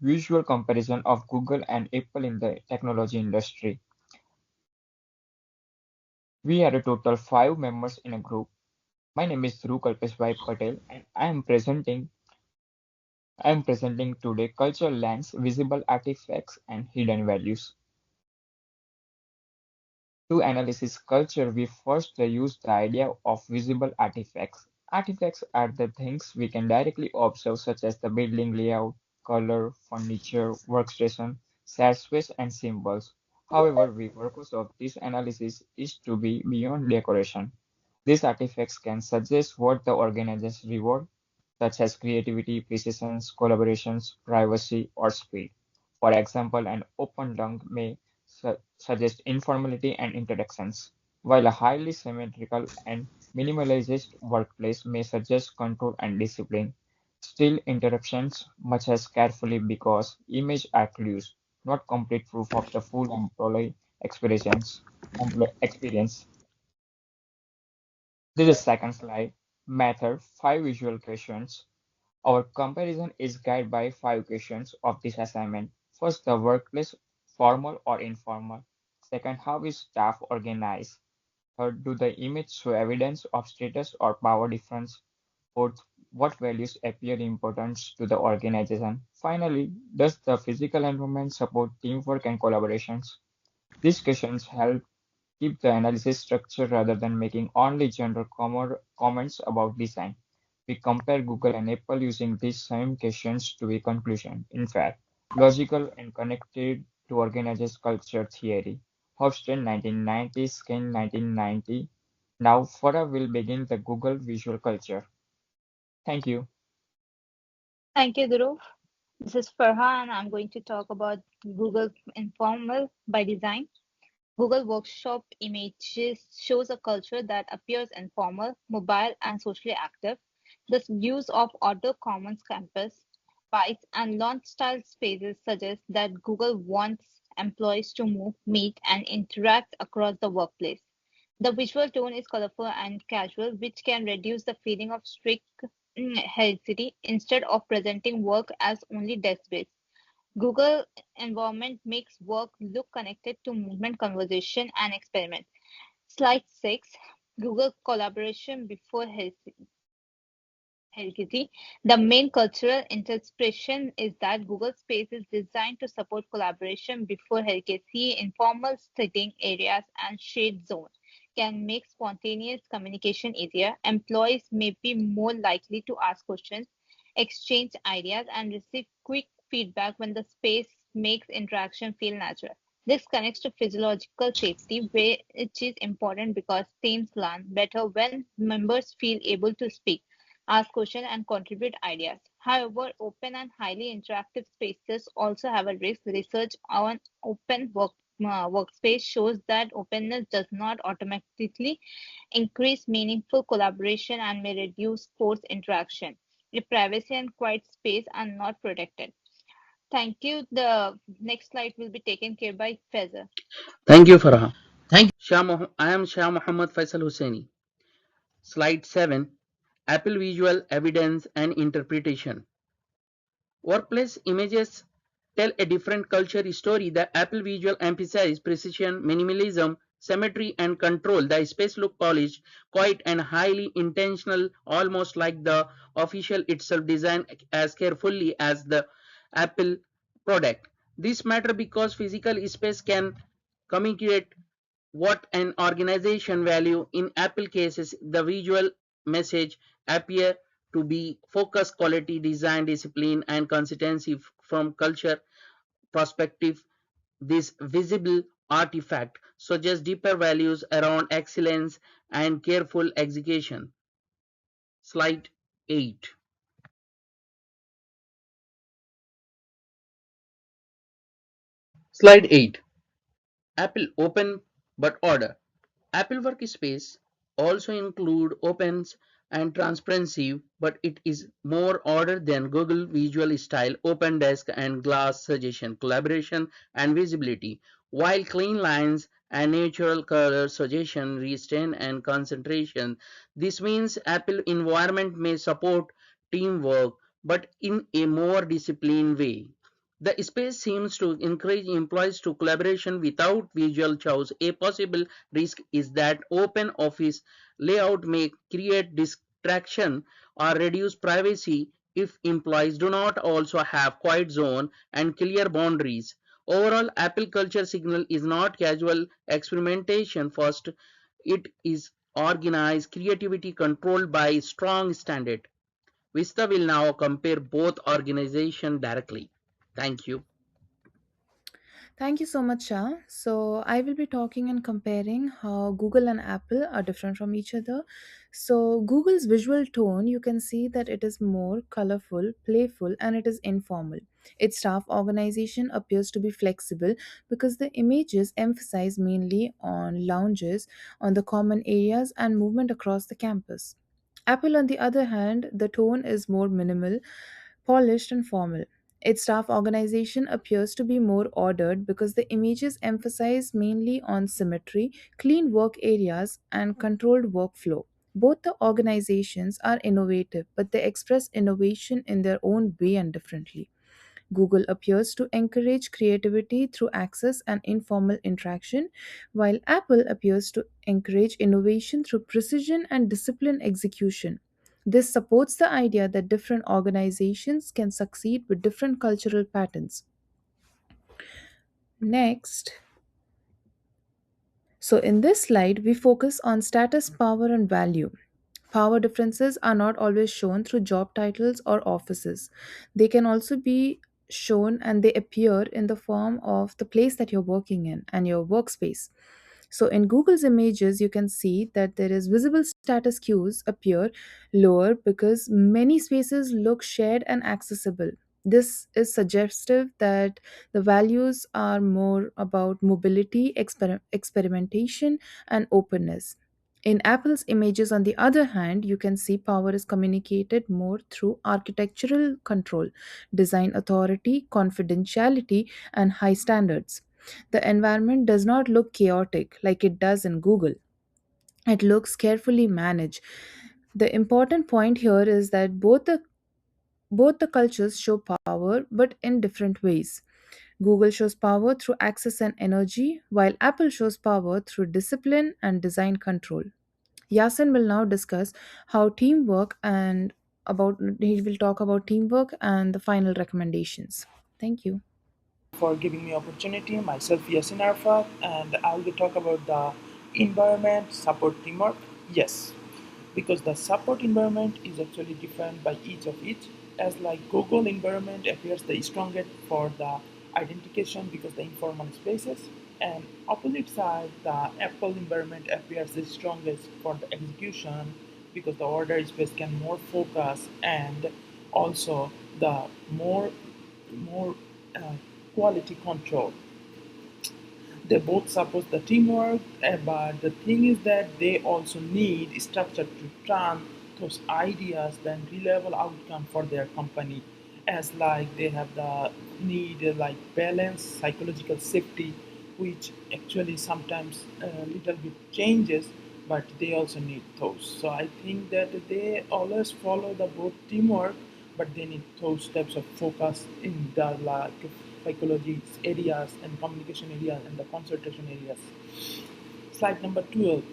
visual comparison of Google and Apple in the technology industry. We are a total 5 members in a group. My name is Dhruv Kalpeshbhai Patel and I am presenting today cultural lens, visible artifacts and hidden values. To analyze culture, we first use the idea of visible artifacts. Artifacts are the things we can directly observe, such as the building layout, color, furniture, workstation, shared space, and symbols. However, the purpose of this analysis is to be beyond decoration. These artifacts can suggest what the organizers reward, such as creativity, precision, collaborations, privacy, or speed. For example, an open lung may suggest informality and interactions, while a highly symmetrical and minimalized workplace may suggest control and discipline. Still, interruptions must as carefully because images are clues, not complete proof of the full employee experience. This is second slide. Method 5 visual questions. Our comparison is guided by 5 questions of this assignment. First, the workplace, formal or informal. Second, how is staff organized? Third, do the images show evidence of status or power difference? Fourth, what values appear important to the organization? Finally, does the physical environment support teamwork and collaborations? These questions help keep the analysis structured rather than making only general comments about design. We compare Google and Apple using these same questions to a conclusion. In fact, logical and connected to organizers culture theory. Hofstede 1990, Skin 1990. Now, Farah will begin the Google visual culture. Thank you. Thank you, Dhruv. This is Farha, and I'm going to talk about Google Informal by Design. Google Workshop images shows a culture that appears informal, mobile, and socially active. The use of Auto Commons campus, bikes, and launch-style spaces suggests that Google wants employees to move, meet, and interact across the workplace. The visual tone is colorful and casual, which can reduce the feeling of strict hierarchy instead of presenting work as only desk-based. Google environment makes work look connected to movement, conversation, and experiment. Slide 6. Google collaboration before hierarchy. The main cultural interpretation is that Google Space is designed to support collaboration before hierarchy. Informal sitting areas and shade zones can make spontaneous communication easier. Employees may be more likely to ask questions, exchange ideas, and receive quick feedback when the space makes interaction feel natural. This connects to physiological safety, which is important because teams learn better when members feel able to speak, ask questions, and contribute ideas. However, open and highly interactive spaces also have a risk. Research on workspace shows that openness does not automatically increase meaningful collaboration and may reduce forced interaction if privacy and quiet space are not protected. Thank you. The next slide will be taken care by Faiza. Thank you, Farha. I am Shah Muhammad Faisal Hussaini. Slide 7. Apple Visual Evidence and Interpretation. Workplace images tell a different culture story. The Apple Visual emphasizes precision, minimalism, symmetry, and control. The space look polished, quiet, and highly intentional, almost like the official itself designed as carefully as the Apple product. This matter because physical space can communicate what an organization value. In Apple cases, the visual message appear to be focus, quality, design, discipline, and consistency. From culture perspective, this visible artifact suggests deeper values around excellence and careful execution. Slide 8. Slide 8. Apple Open but Order. Apple Workspace also include opens and transparency, but it is more order than Google Visual Style, Open Desk, and Glass suggestion, collaboration, and visibility, while clean lines and natural color suggestion restraint and concentration. This means Apple environment may support teamwork, but in a more disciplined way. The space seems to encourage employees to collaboration without visual chows. A possible risk is that open office layout may create distraction or reduce privacy if employees do not also have quiet zone and clear boundaries. Overall, Apple culture signal is not casual experimentation first, it is organized creativity controlled by strong standard. Vista will now compare both organizations directly. Thank you. Thank you so much, Shah. So, I will be talking and comparing how Google and Apple are different from each other. So, Google's visual tone, you can see that it is more colorful, playful, and it is informal. Its staff organization appears to be flexible because the images emphasize mainly on lounges, on the common areas, and movement across the campus. Apple, on the other hand, the tone is more minimal, polished, and formal. Its staff organization appears to be more ordered because the images emphasize mainly on symmetry, clean work areas, and controlled workflow. Both the organizations are innovative, but they express innovation in their own way and differently. Google appears to encourage creativity through access and informal interaction, while Apple appears to encourage innovation through precision and disciplined execution. This supports the idea that different organizations can succeed with different cultural patterns. Next, so in this slide, we focus on status, power, and value. Power differences are not always shown through job titles or offices. They can also be shown and they appear in the form of the place that you're working in and your workspace. So in Google's images, you can see that there is visible status cues appear lower because many spaces look shared and accessible. This is suggestive that the values are more about mobility, experimentation, and openness. In Apple's images, on the other hand, you can see power is communicated more through architectural control, design authority, confidentiality, and high standards. The environment does not look chaotic like it does in Google. It looks carefully managed. The important point here is that both the cultures show power but in different ways. Google shows power through access and energy, while Apple shows power through discipline and design control. Yasin will now discuss how teamwork and he will talk about teamwork and the final recommendations. Thank you. For giving me opportunity. Myself Yeasin Arafat, and I will talk about the environment support teamwork. Yes, because the support environment is actually different by each of each. As like Google environment appears the strongest for the identification because the informal spaces, and opposite side the Apple environment appears the strongest for the execution because the order space can more focus and also the more uh, quality control. They both support the teamwork, but the thing is that they also need structure to turn those ideas then reliable outcome for their company. As like they have the need like balance, psychological safety, which actually sometimes a little bit changes, but they also need those. So I think that they always follow the both teamwork, but they need those types of focus in the like psychology areas and communication areas and the concentration areas. Slide number 12,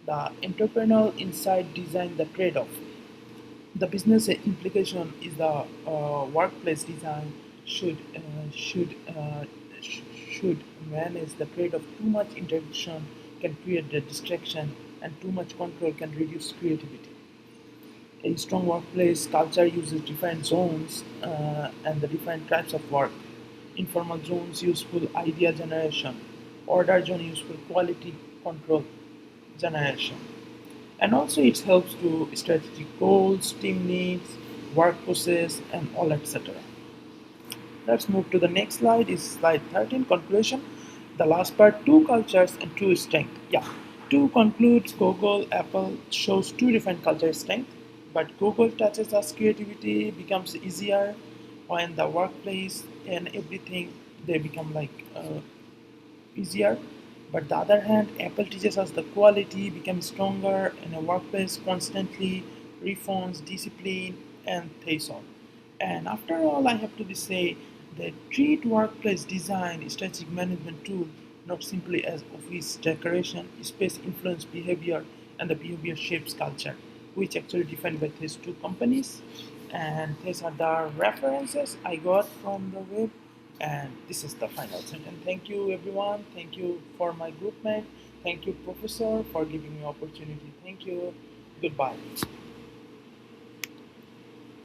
the entrepreneurial insight design the trade-off. The business implication is the workplace design should should manage the trade-off. Too much interaction can create the distraction, and too much control can reduce creativity. A strong workplace culture uses different zones and the different types of work. Informal zones useful idea generation, order zone useful quality control generation. And also it helps to strategic goals, team needs, work process, and all etc. Let's move to the next slide. Is slide 13 conclusion. The last part, two cultures and two strength. Yeah. To conclude, Google, Apple shows two different culture strength, but Google touches us creativity becomes easier when the workplace and everything they become like easier. But the other hand, Apple teaches us the quality becomes stronger in a workplace constantly reforms discipline and pays on. And after all, I have to be say that treat workplace design strategic management tool not simply as office decoration, space influence behavior, and the behavior shapes culture, which actually defined by these two companies. And these are the references I got from the web. And this is the final sentence. Thank you, everyone. Thank you for my group mate. Thank you, professor, for giving me opportunity. Thank you. Goodbye.